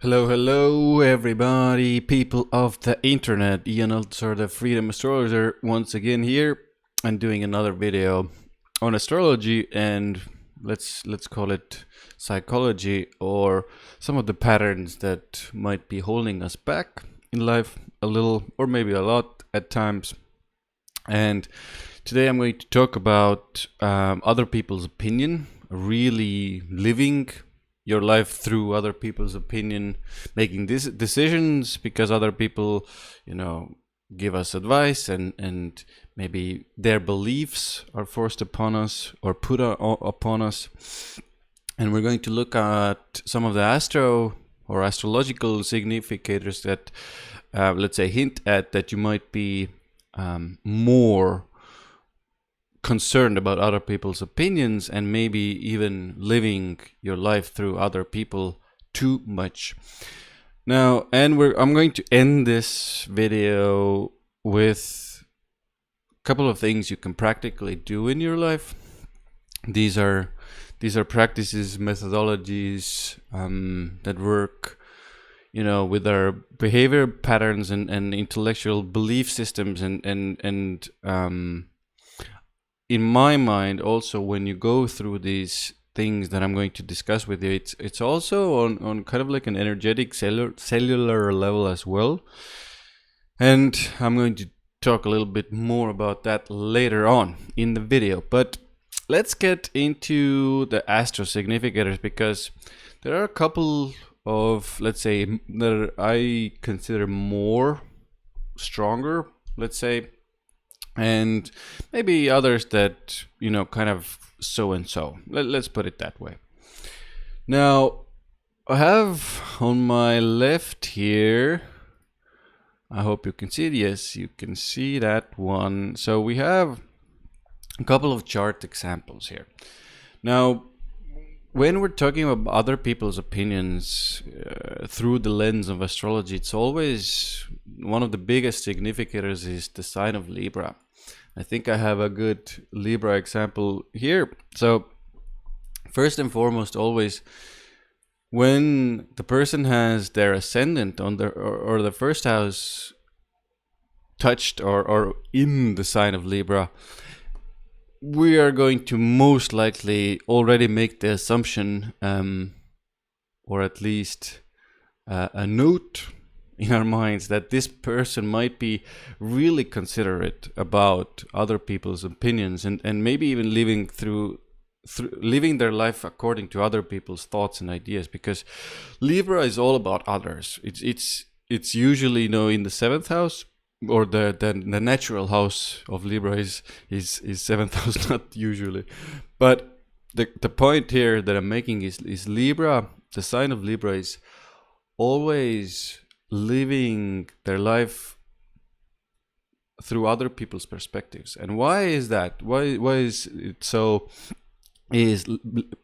Hello, everybody, people of the internet. Ian Altsor, the Freedom Astrologer, once again here and doing another video on astrology and let's call it psychology, or some of the patterns that might be holding us back in life a little, or maybe a lot at times. And today I'm going to talk about other people's opinion, really living your life through other people's opinion, making these decisions because other people, give us advice, and maybe their beliefs are forced upon us or put upon us. And we're going to look at some of the astrological significators that, let's say, hint at that you might be more concerned about other people's opinions and maybe even living your life through other people too much. Now, I'm going to end this video with a couple of things you can practically do in your life. These are practices, methodologies that work, with our behavior patterns and intellectual belief systems, and in my mind, also, when you go through these things that I'm going to discuss with you, it's also on kind of like an energetic cellular level as well. And I'm going to talk a little bit more about that later on in the video. But let's get into the astro significators, because there are a couple of, let's say, that I consider more stronger, let's say, and maybe others that, kind of so and so. Let's put it that way. Now, I have on my left here, I hope you can see it. Yes, you can see that one. So we have a couple of chart examples here. Now, when we're talking about other people's opinions through the lens of astrology, it's always one of the biggest significators is the sign of Libra. I think I have a good Libra example here. So first and foremost, always when the person has their ascendant on or the first house touched or in the sign of Libra, we are going to most likely already make the assumption, or at least a note in our minds, that this person might be really considerate about other people's opinions, and maybe even living their life according to other people's thoughts and ideas, because Libra is all about others. It's usually, in the seventh house, or the natural house of Libra is seventh house, not usually. But the point here that I'm making is Libra, the sign of Libra, is always living their life through other people's perspectives. And why is that? Why is it so? Is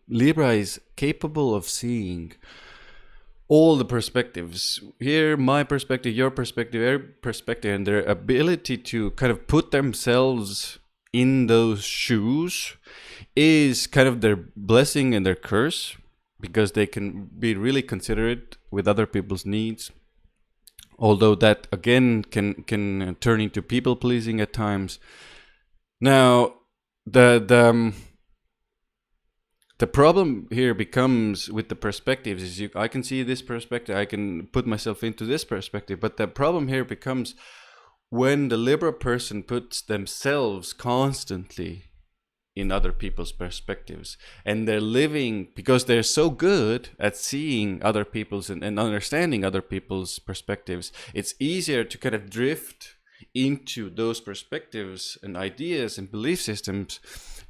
Libra is capable of seeing all the perspectives here, my perspective, your perspective, their perspective, and their ability to kind of put themselves in those shoes is kind of their blessing and their curse, because they can be really considerate with other people's needs, although that again can turn into people pleasing at times. Now, the problem here becomes with the perspectives is I can see this perspective, I can put myself into this perspective, but the problem here becomes when the Libra person puts themselves constantly in other people's perspectives, and they're living, because they're so good at seeing other people's and understanding other people's perspectives, it's easier to kind of drift into those perspectives and ideas and belief systems,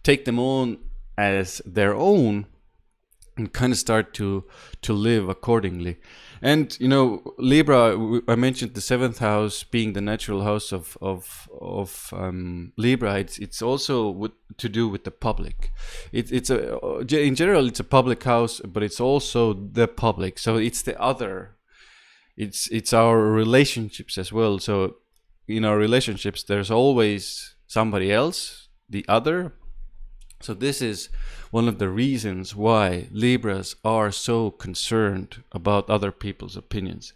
take them on as their own, and kind of start to live accordingly. And Libra, I mentioned the seventh house being the natural house of Libra. It's also to do with the public. In general it's a public house, but it's also the public. So it's the other. It's our relationships as well. So in our relationships, there's always somebody else, the other, So this is one of the reasons why Libras are so concerned about other people's opinions.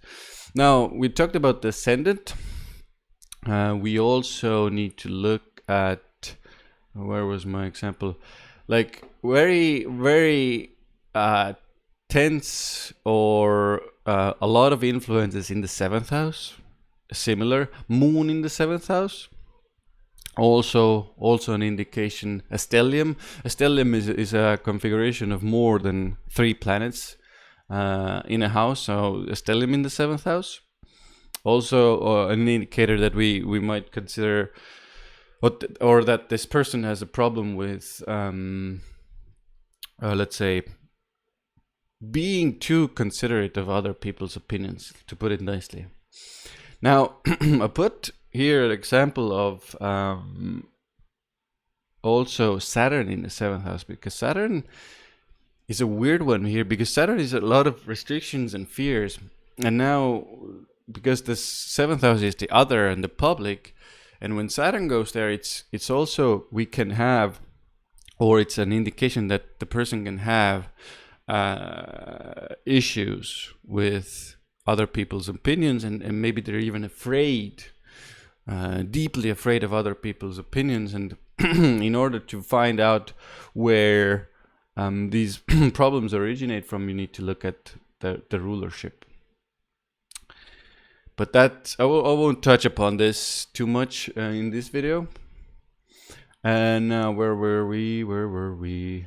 Now, we talked about the ascendant. We also need to look at, where was my example? Like very, very tense or a lot of influences in the seventh house. Similar moon in the seventh house. Also an indication. A stellium is a configuration of more than 3 planets in a house. So a stellium in the seventh house. Also an indicator that we might consider or that this person has a problem with, let's say, being too considerate of other people's opinions, to put it nicely. Now, I put here an example of also Saturn in the seventh house, because Saturn is a weird one here, because Saturn is a lot of restrictions and fears. And now, because the seventh house is the other and the public, and when Saturn goes there, it's also, we can have, or it's an indication that the person can have issues with other people's opinions, and maybe they're even afraid, deeply afraid of other people's opinions. And in order to find out where these problems originate from, you need to look at the rulership. But that I won't touch upon this too much in this video. And where were we?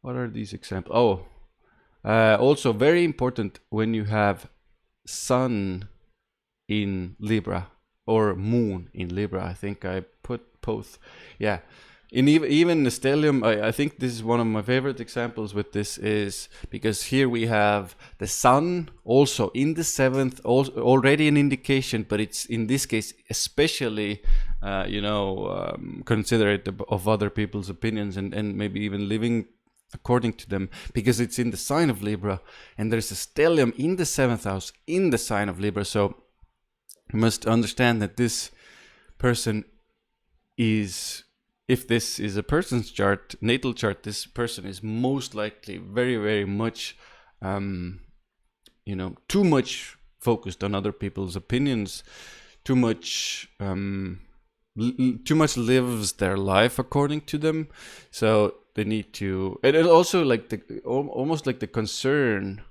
What are these examples? Also very important when you have Sun in Libra or Moon in Libra. I think I put both. Yeah. In even the stellium, I think this is one of my favorite examples with this, is because here we have the Sun also in the seventh, already an indication, but it's in this case especially, considerate of other people's opinions, and maybe even living according to them, because it's in the sign of Libra, and there's a stellium in the seventh house in the sign of Libra. So you must understand that this person is, if this is a person's chart, natal chart, this person is most likely very, very much, too much focused on other people's opinions, too much lives their life according to them. So they need to, and it also like almost like the concern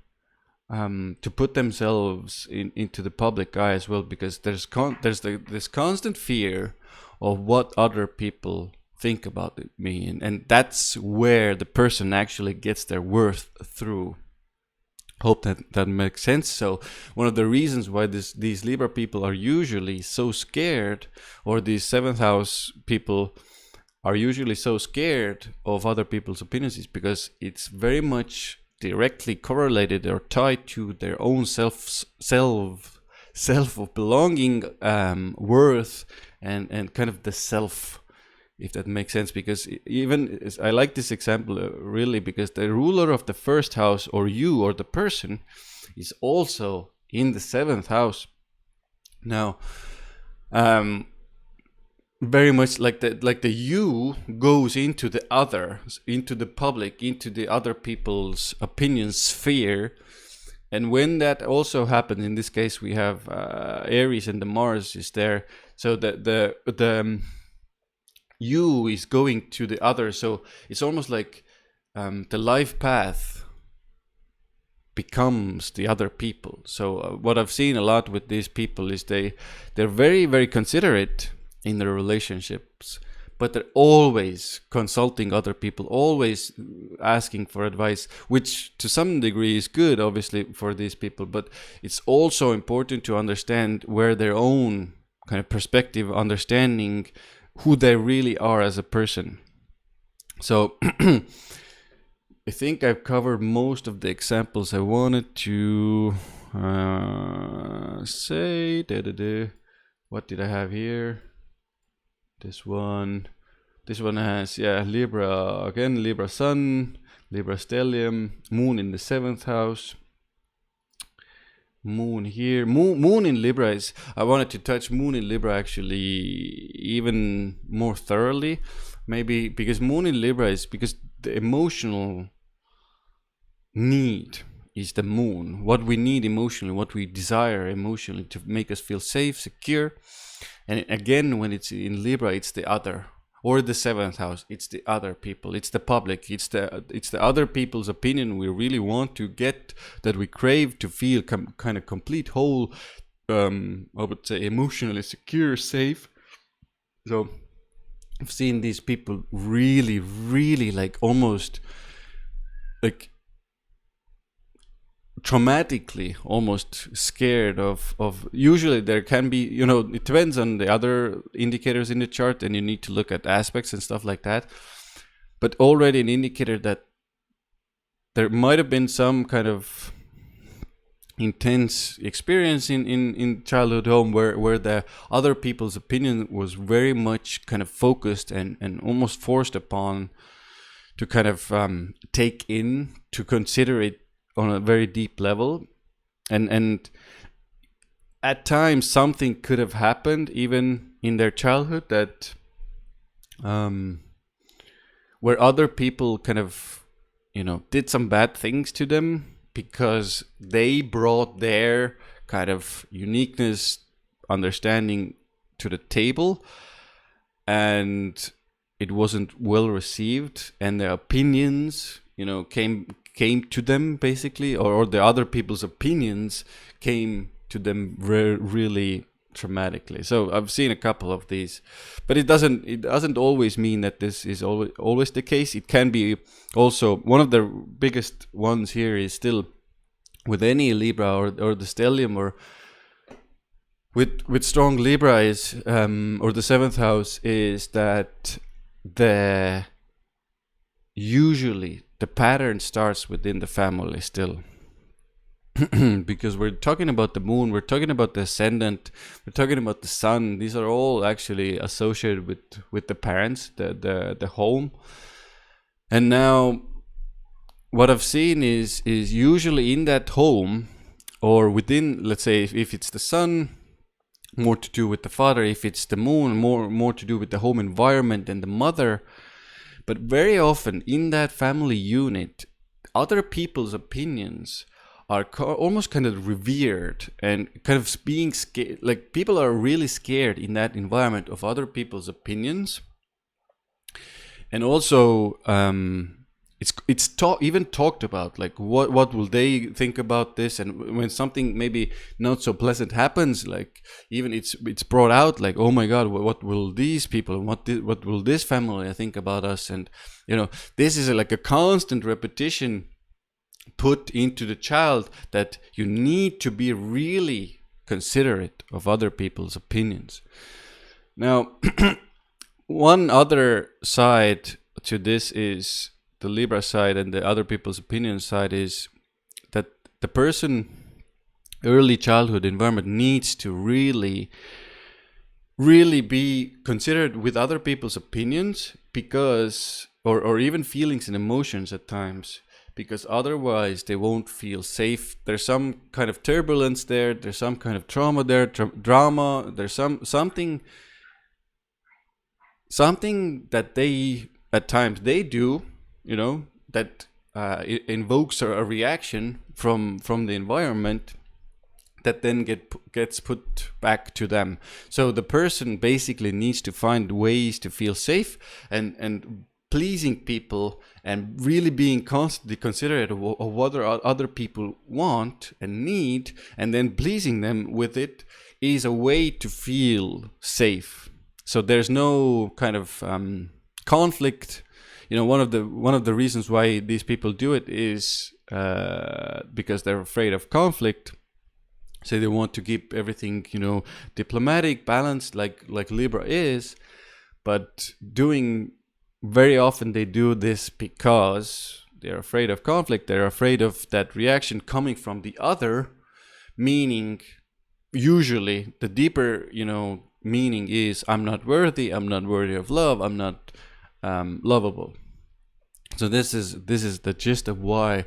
to put themselves into the public eye as well, because there's this constant fear of what other people think about me, and that's where the person actually gets their worth through. Hope that makes sense. So one of the reasons why these Libra people are usually so scared, or these seventh house people are usually so scared of other people's opinions, is because it's very much directly correlated or tied to their own self of belonging, worth, and kind of the self, if that makes sense. Because even I like this example really, because the ruler of the first house, or you or the person, is also in the seventh house. Now, very much like the you goes into the other, into the public, into the other people's opinion sphere. And when that also happens, in this case we have Aries, and the Mars is there, so the you is going to the other. So it's almost like the life path becomes the other people. So what I've seen a lot with these people is they're very, very considerate in their relationships, but they're always consulting other people, always asking for advice, which to some degree is good, obviously, for these people. But it's also important to understand where their own kind of perspective, understanding who they really are as a person. So I think I've covered most of the examples I wanted to say. What did I have here? This one has, Libra again, Libra Sun, Libra Stellium, Moon in the seventh house. Moon here. Moon in Libra is. I wanted to touch Moon in Libra actually even more thoroughly, maybe because Moon in Libra is because the emotional need is the Moon. What we need emotionally, what we desire emotionally to make us feel safe, secure. And again, when it's in Libra, it's the other, or the seventh house. It's the other people. It's the public. It's the other people's opinion we really want to get, that we crave to feel kind of complete, whole. I would say emotionally secure, safe. So I've seen these people really, really like almost like traumatically almost scared of usually there can be, it depends on the other indicators in the chart, and you need to look at aspects and stuff like that, but already an indicator that there might have been some kind of intense experience in childhood home where the other people's opinion was very much kind of focused and almost forced upon to kind of take in, to consider it on a very deep level, and at times something could have happened even in their childhood that where other people kind of did some bad things to them because they brought their kind of uniqueness, understanding to the table, and it wasn't well received, and their opinions came to them basically, or the other people's opinions came to them really traumatically. So I've seen a couple of these, but it doesn't always mean that this is always the case. It can be also one of the biggest ones here is still with any Libra or the stellium, or with strong Libra is or the seventh house, is that usually the pattern starts within the family still. Because we're talking about the moon, we're talking about the ascendant, we're talking about the sun. These are all actually associated with the parents, the home. And now what I've seen is usually in that home, or within, let's say if it's the sun, more to do with the father. If it's the moon, more to do with the home environment and the mother. But very often in that family unit, other people's opinions are almost kind of revered and kind of being scared. Like people are really scared in that environment of other people's opinions. And also, it's even talked about, like what will they think about this, and when something maybe not so pleasant happens, like even it's brought out, like, oh my God, what will these people, what will this family think about us? And this is like a constant repetition put into the child, that you need to be really considerate of other people's opinions. Now one other side to this is the Libra side, and the other people's opinion side is that the person early childhood environment needs to really be considered with other people's opinions, because or even feelings and emotions at times, because otherwise they won't feel safe. There's some kind of turbulence there, there's some kind of trauma there, drama, there's something that they at times they do, that invokes a reaction from the environment that then gets put back to them. So the person basically needs to find ways to feel safe and pleasing people, and really being constantly considerate of what other people want and need, and then pleasing them with it is a way to feel safe. So there's no kind of conflict. One of the reasons why these people do it is because they're afraid of conflict. So they want to keep everything, diplomatic, balanced, like Libra is. But very often they do this because they're afraid of conflict. They're afraid of that reaction coming from the other, meaning usually the deeper, meaning is, I'm not worthy of love, I'm not lovable. So this is the gist of why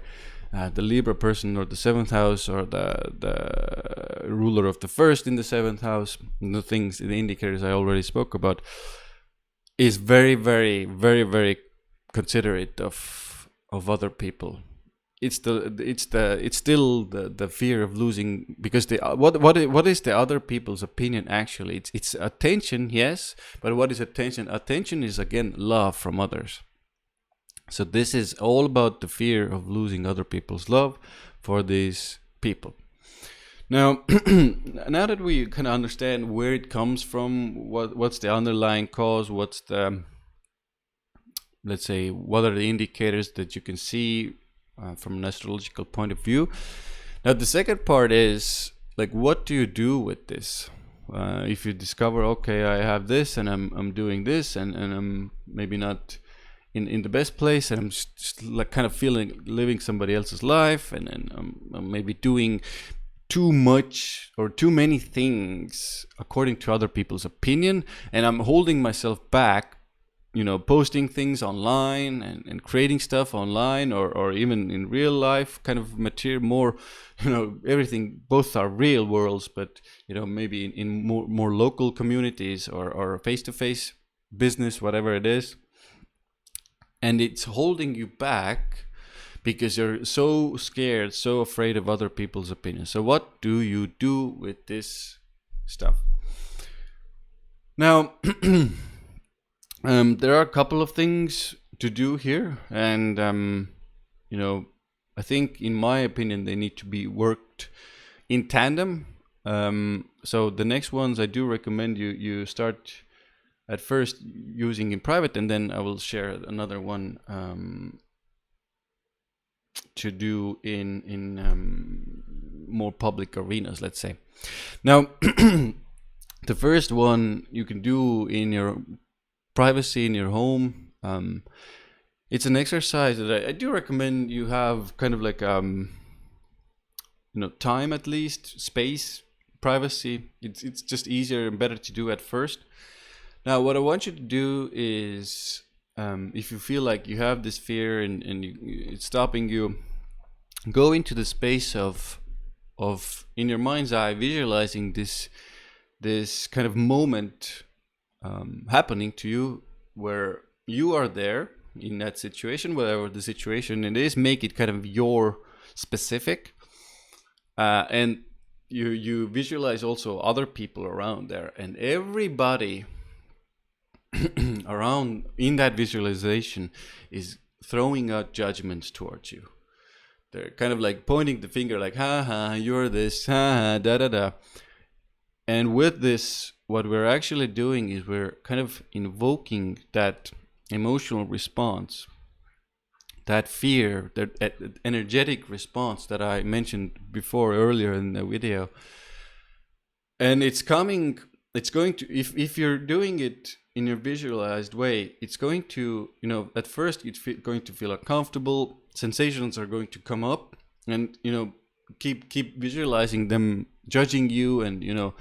the Libra person, or the seventh house, or the ruler of the first in the seventh house, the things, the indicators I already spoke about, is very, very, very, very considerate of other people. It's still the fear of losing, because what is the other people's opinion actually? It's attention, yes, but what is attention? Attention is again love from others. So this is all about the fear of losing other people's love for these people. Now, now that we kind of understand where it comes from, what's the underlying cause, what's the, let's say, what are the indicators that you can see from an astrological point of view. Now, the second part is, like, what do you do with this? If you discover, okay, I have this, and I'm doing this, and I'm maybe not in the best place, and I'm just like kind of feeling living somebody else's life, and I'm maybe doing too much or too many things according to other people's opinion, and I'm holding myself back, posting things online and creating stuff online, or even in real life, kind of material, more, everything, both are real worlds, but maybe in more local communities, or face-to-face business, whatever it is. And it's holding you back because you're so scared, so afraid of other people's opinions. So what do you do with this stuff? Now, there are a couple of things to do here, and I think, in my opinion, they need to be worked in tandem. So the next ones I do recommend you start at first using in private, and then I will share another one to do in more public arenas, let's say. Now, the first one you can do in your privacy, in your home. It's an exercise that I do recommend you have, kind of like time, at least space, privacy. It's just easier and better to do at first. Now, what I want you to do is, if you feel like you have this fear and it's stopping you, go into the space of in your mind's eye, visualizing this kind of moment happening to you, where you are there in that situation, whatever the situation it is. Make it kind of your specific, and you visualize also other people around there, and everybody around in that visualization is throwing out judgments towards you. They're kind of like pointing the finger, like, ha ha, you're this, ha ha, da da da. And with this, what we're actually doing is we're kind of invoking that emotional response, that fear, that energetic response that I mentioned before, earlier in the video. And it's going to, if you're doing it in your visualized way, it's going to, at first it's going to feel uncomfortable. Sensations are going to come up, and keep visualizing them judging you, and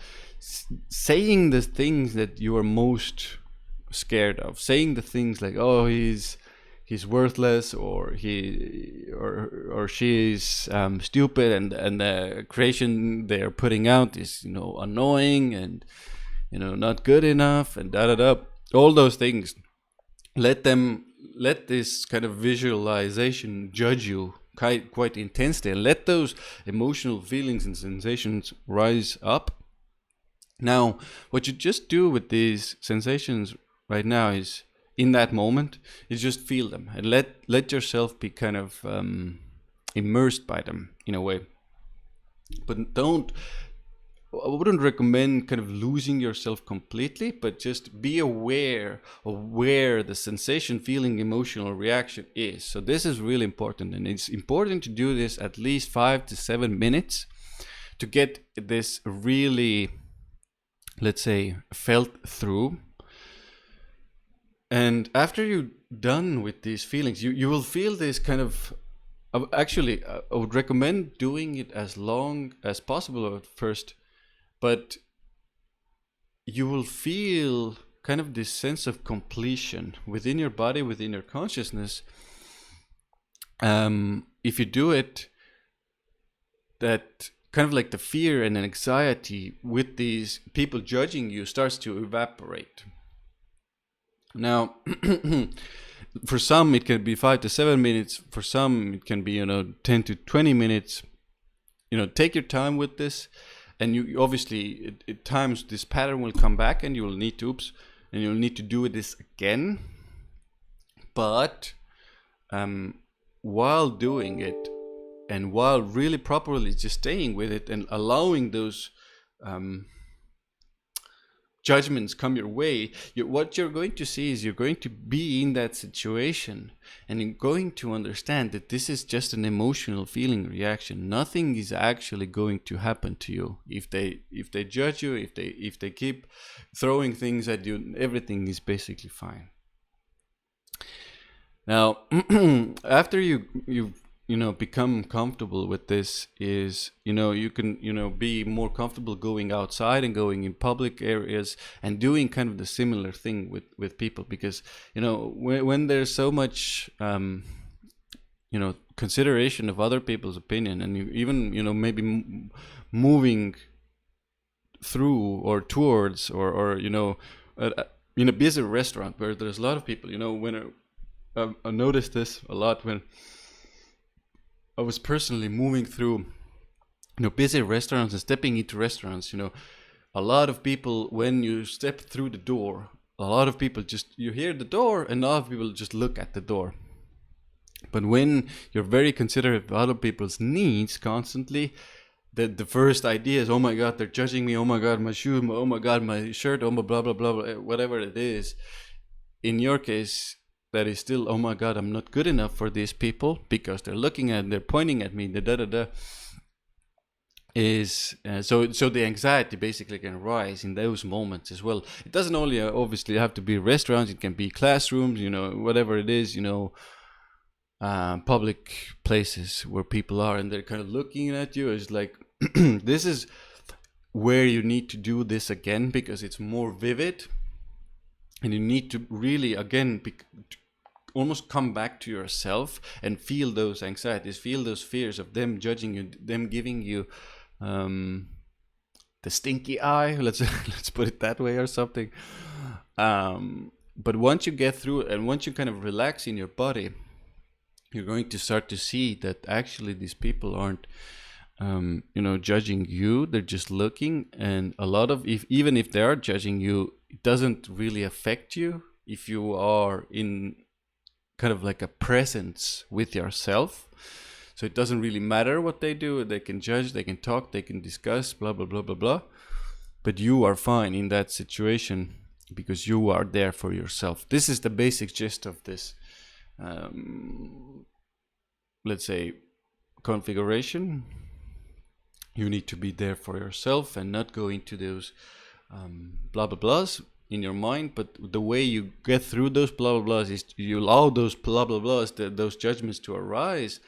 saying the things that you are most scared of, saying the things like, oh, he's worthless, or he or she is stupid, and the creation they are putting out is annoying, and not good enough, and da da da, all those things. Let this kind of visualization judge you quite intensely, and let those emotional feelings and sensations rise up. Now, what you just do with these sensations right now is, in that moment, is just feel them, and let yourself be kind of immersed by them in a way. But I wouldn't recommend kind of losing yourself completely, but just be aware of where the sensation, feeling, emotional reaction is. So this is really important, and it's important to do this at least 5 to 7 minutes to get this really, let's say, felt through. And after you're done with these feelings, you will feel this kind of, actually, I would recommend doing it as long as possible at first, but you will feel kind of this sense of completion within your body, within your consciousness, if you do it, that kind of like the fear and anxiety with these people judging you starts to evaporate. Now, for some it can be 5 to 7 minutes. For some it can be 10 to 20 minutes. Take your time with this, and you obviously at times this pattern will come back, and you will need to and you'll need to do this again. But while doing it, and while really properly just staying with it and allowing those judgments come your way, what you're going to see is you're going to be in that situation, and you're going to understand that this is just an emotional feeling reaction. Nothing is actually going to happen to you. If they judge you, if they keep throwing things at you, everything is basically fine. Now, after you've become comfortable with this, is you can be more comfortable going outside and going in public areas and doing kind of the similar thing with people, because when there's so much consideration of other people's opinion, and you even maybe moving through or towards or in a busy restaurant where there's a lot of people, when I noticed this a lot when I was personally moving through busy restaurants and stepping into restaurants. A lot of people, when you step through the door, a lot of people you hear the door, and a lot of people just look at the door. But when you're very considerate of other people's needs constantly, the first idea is, oh my god, they're judging me, oh my god, my shoe, oh my god, my shirt, oh my blah blah blah, whatever it is. In your case, that is still, oh my god, I'm not good enough for these people because they're looking at, they're pointing at me, is so the anxiety basically can rise in those moments as well. It doesn't only obviously have to be restaurants, it can be classrooms, whatever it is, public places where people are and they're kind of looking at you. It's like this is where you need to do this again, because it's more vivid, and you need to really again almost come back to yourself and feel those anxieties, feel those fears of them judging you, them giving you the stinky eye, let's put it that way or something. But once you get through it, and once you kind of relax in your body, you're going to start to see that actually these people aren't judging you, they're just looking. And a lot of, even if they are judging you, it doesn't really affect you if you are in kind of like a presence with yourself. So it doesn't really matter what they do. They can judge, they can talk, they can discuss, blah blah blah blah blah, but you are fine in that situation because you are there for yourself. This is the basic gist of this let's say configuration. You need to be there for yourself and not go into those blah blah blahs in your mind. But the way you get through those blah blah blahs is you allow those blah blah blahs, those judgments to arise,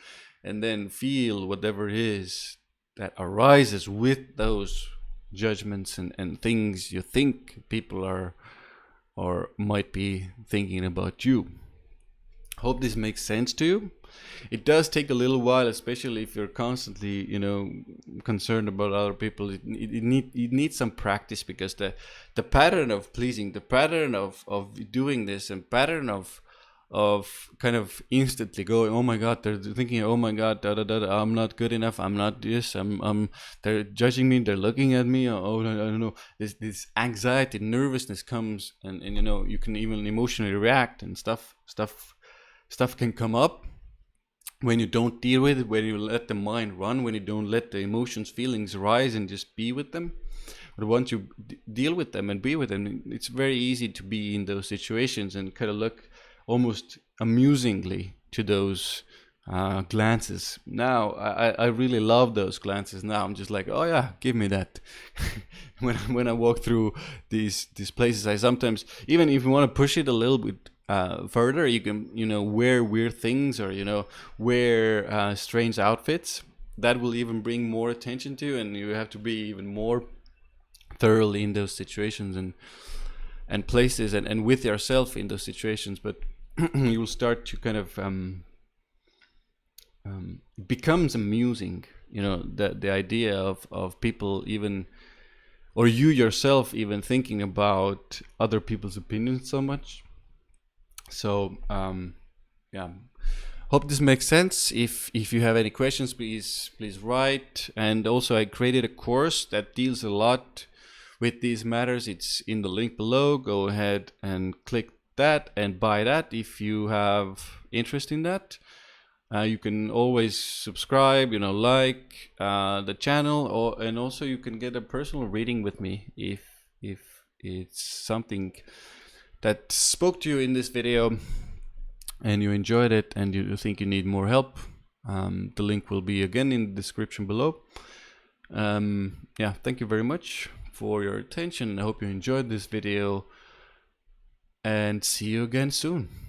and then feel whatever it is that arises with those judgments and things you think people are or might be thinking about you. Hope this makes sense to you. It does take a little while, especially if you're constantly, concerned about other people. It needs some practice, because the pattern of pleasing, the pattern of doing this, and pattern of kind of instantly going, oh my god, they're thinking, oh my god, I'm not good enough, I'm not this, they're judging me, they're looking at me, oh I don't know, this anxiety, nervousness comes, and you can even emotionally react, and stuff can come up when you don't deal with it, when you let the mind run, when you don't let the emotions, feelings rise and just be with them. But once you deal with them and be with them, it's very easy to be in those situations and kind of look almost amusingly to those glances. Now, I really love those glances. Now I'm just like, oh yeah, give me that. when I walk through these places, I sometimes, even if you want to push it a little bit further, you can wear weird things, or wear strange outfits. That will even bring more attention to you, and you have to be even more thoroughly in those situations and places, and with yourself in those situations. But you will start to kind of it becomes amusing, you know, the idea of people even, or you yourself even thinking about other people's opinions so much. So yeah, hope this makes sense. If you have any questions, please write. And also, I created a course that deals a lot with these matters. It's in the link below. Go ahead and click that and buy that if you have interest in that. You can always subscribe, you know, like the channel, and also you can get a personal reading with me if it's something that spoke to you in this video and you enjoyed it and you think you need more help. The link will be again in the description below. Yeah, thank you very much for your attention. I hope you enjoyed this video and see you again soon.